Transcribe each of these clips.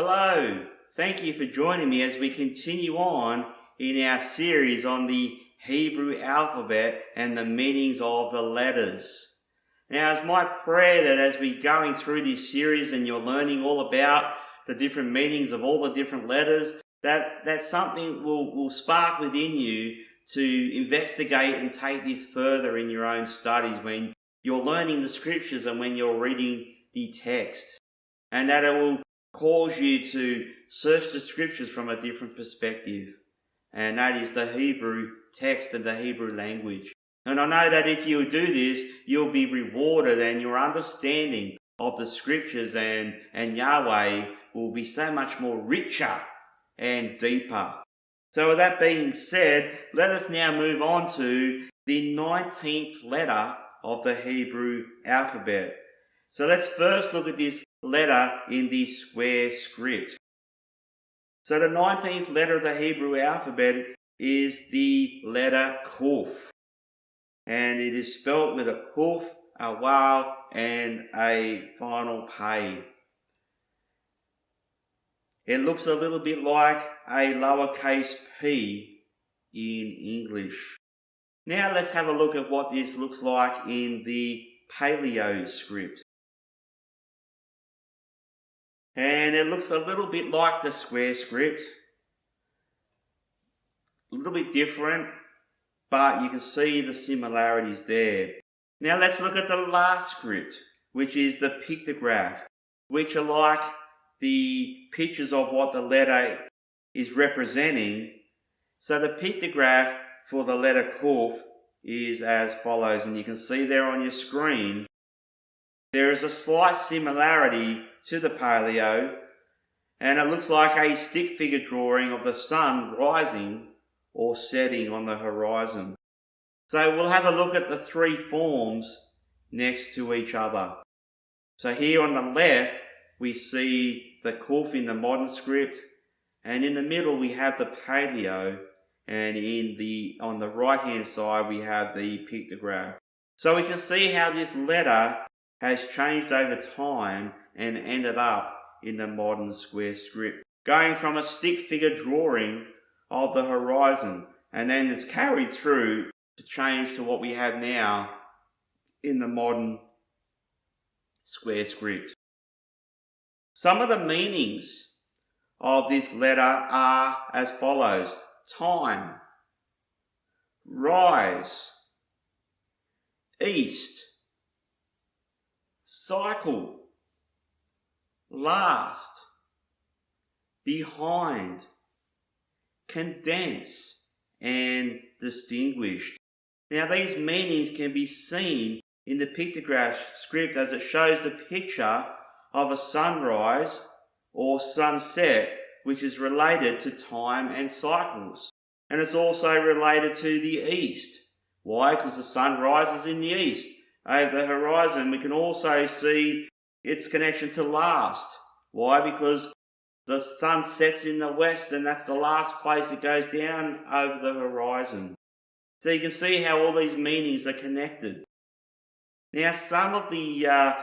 Hello, thank you for joining me as we continue on in our series on the Hebrew alphabet and the meanings of the letters. Now, it's my prayer that as we're going through this series and you're learning all about the different meanings of all the different letters, that something will spark within you to investigate and take this further in your own studies when you're learning the scriptures and when you're reading the text. And that it will cause you to search the scriptures from a different perspective. And that is the Hebrew text and the Hebrew language. And I know that if you do this, you'll be rewarded and your understanding of the scriptures and Yahweh will be so much more richer and deeper. So with that being said, let us now move on to the 19th letter of the Hebrew alphabet. So let's first look at this letter in the square script. So the 19th letter of the Hebrew alphabet is the letter Qoph. And it is spelt with a Qoph, a Waw, and a final pay. It looks a little bit like a lowercase p in English. Now let's have a look at what this looks like in the Paleo script. And it looks a little bit like the square script. A little bit different, but you can see the similarities there. Now let's look at the last script, which is the Pictograph, which are like the pictures of what the letter is representing. So the Pictograph for the letter Qoph is as follows, and you can see there on your screen. There is a slight similarity to the Paleo, and it looks like a stick figure drawing of the sun rising or setting on the horizon. So we'll have a look at the three forms next to each other. So here on the left we see the Qoph in the modern script, and in the middle we have the Paleo, and on the right hand side we have the Pictograph. So we can see how this letter has changed over time and ended up in the modern square script, going from a stick figure drawing of the horizon, and then it's carried through to change to what we have now in the modern square script. Some of the meanings of this letter are as follows: time, rise, east, cycle, last, behind, condense, and distinguished. Now these meanings can be seen in the Pictograph script as it shows the picture of a sunrise or sunset, which is related to time and cycles. And it's also related to the east. Why? Because the sun rises in the east. Over the horizon we can also see its connection to last. Why? Because the sun sets in the west and that's the last place it goes down over the horizon. So you can see how all these meanings are connected. Now some of the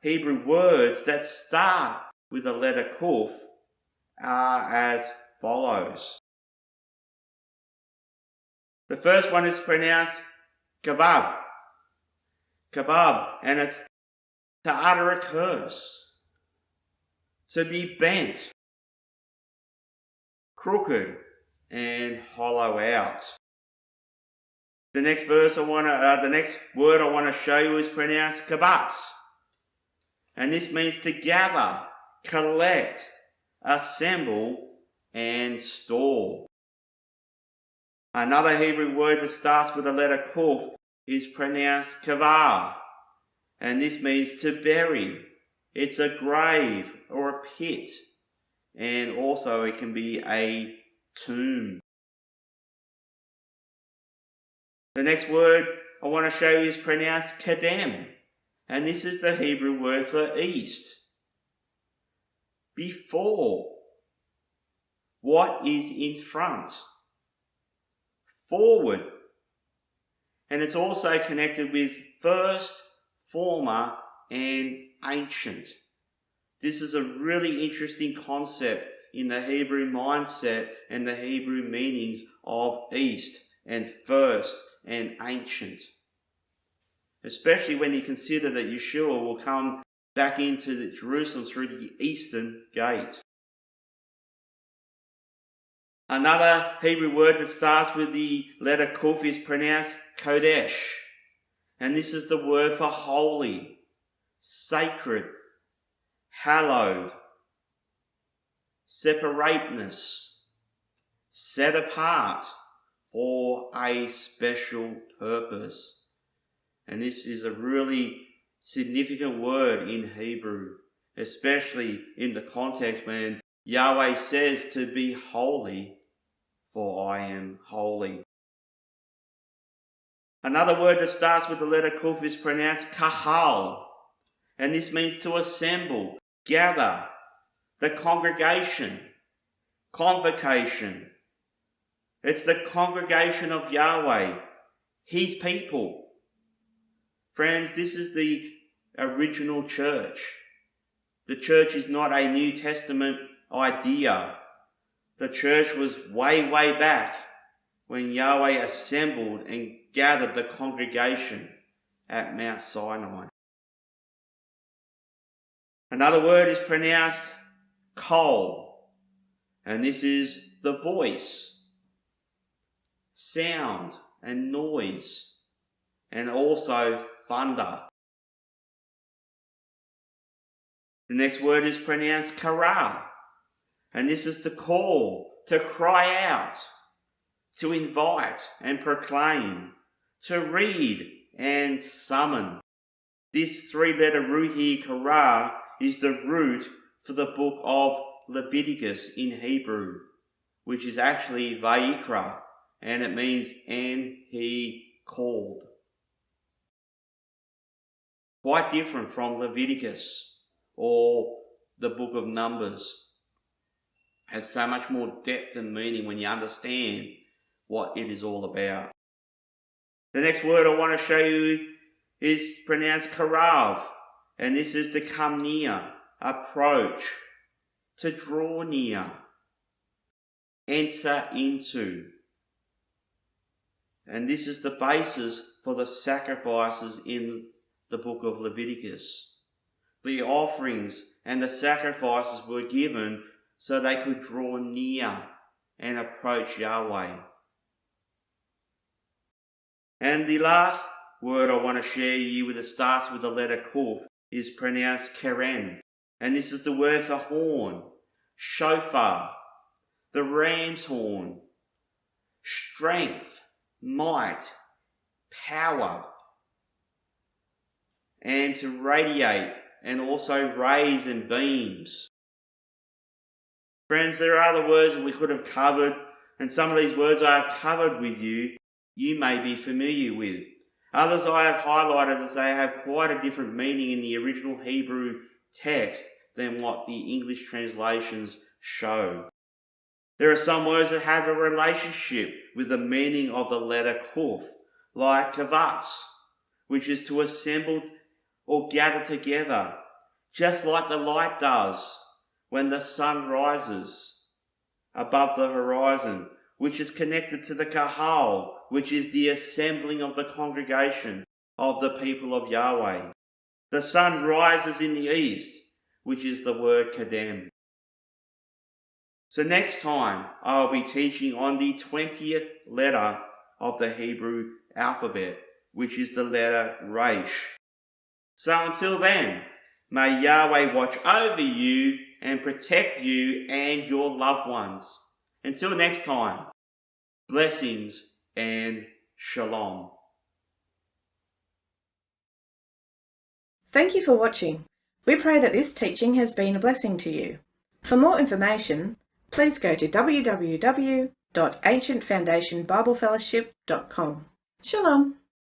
Hebrew words that start with the letter Qoph are as follows. The first one is pronounced kebab. Kebab, and it's to utter a curse, to be bent, crooked, and hollow out. The next word I want to show you is pronounced kabatz, and this means to gather, collect, assemble, and store. Another Hebrew word that starts with the letter Qoph is pronounced kavar, and this means to bury. It's a grave or a pit, and also it can be a tomb. The next word I want to show you is pronounced kadem, and this is the Hebrew word for east. Before. What is in front? Forward. And it's also connected with first, former, and ancient. This is a really interesting concept in the Hebrew mindset and the Hebrew meanings of East and first and ancient. Especially when you consider that Yeshua will come back into Jerusalem through the eastern gate. Another Hebrew word that starts with the letter Qoph is pronounced Kodesh. And this is the word for holy, sacred, hallowed, separateness, set apart for a special purpose. And this is a really significant word in Hebrew, especially in the context when Yahweh says to be holy, for I am holy. Another word that starts with the letter Qoph is pronounced kahal, and this means to assemble, gather, the congregation, convocation. It's the congregation of Yahweh, His people. Friends, this is the original church. The church is not a New Testament idea. The church was way, way back when Yahweh assembled and gathered the congregation at Mount Sinai. Another word is pronounced kol, and this is the voice, sound and noise, and also thunder. The next word is pronounced kara, and this is to call, to cry out, to invite and proclaim, to read and summon. This three-letter root here, kara, is the root for the book of Leviticus in Hebrew, which is actually Vayikra, and it means and he called. Quite different from Leviticus or the book of Numbers. Has so much more depth and meaning when you understand what it is all about. The next word I want to show you is pronounced karav, and this is to come near, approach, to draw near, enter into. And this is the basis for the sacrifices in the book of Leviticus. The offerings and the sacrifices were given so they could draw near and approach Yahweh. And the last word I want to share you with, it starts with the letter Qoph, is pronounced keren. And this is the word for horn, shofar, the ram's horn, strength, might, power, and to radiate and also rays and beams. Friends, there are other words that we could have covered, and some of these words I have covered with you, you may be familiar with. Others I have highlighted as they have quite a different meaning in the original Hebrew text than what the English translations show. There are some words that have a relationship with the meaning of the letter Qoph, like kavatz, which is to assemble or gather together, just like the light does when the sun rises above the horizon, which is connected to the kahal, which is the assembling of the congregation of the people of Yahweh. The sun rises in the east, which is the word kadem. So next time I'll be teaching on the 20th letter of the Hebrew alphabet, which is the letter Resh. So until then, may Yahweh watch over you and protect you and your loved ones. Until next time, blessings and shalom. Thank you for watching. We pray that this teaching has been a blessing to you. For more information, please go to www.ancientfoundationbiblefellowship.com. Shalom.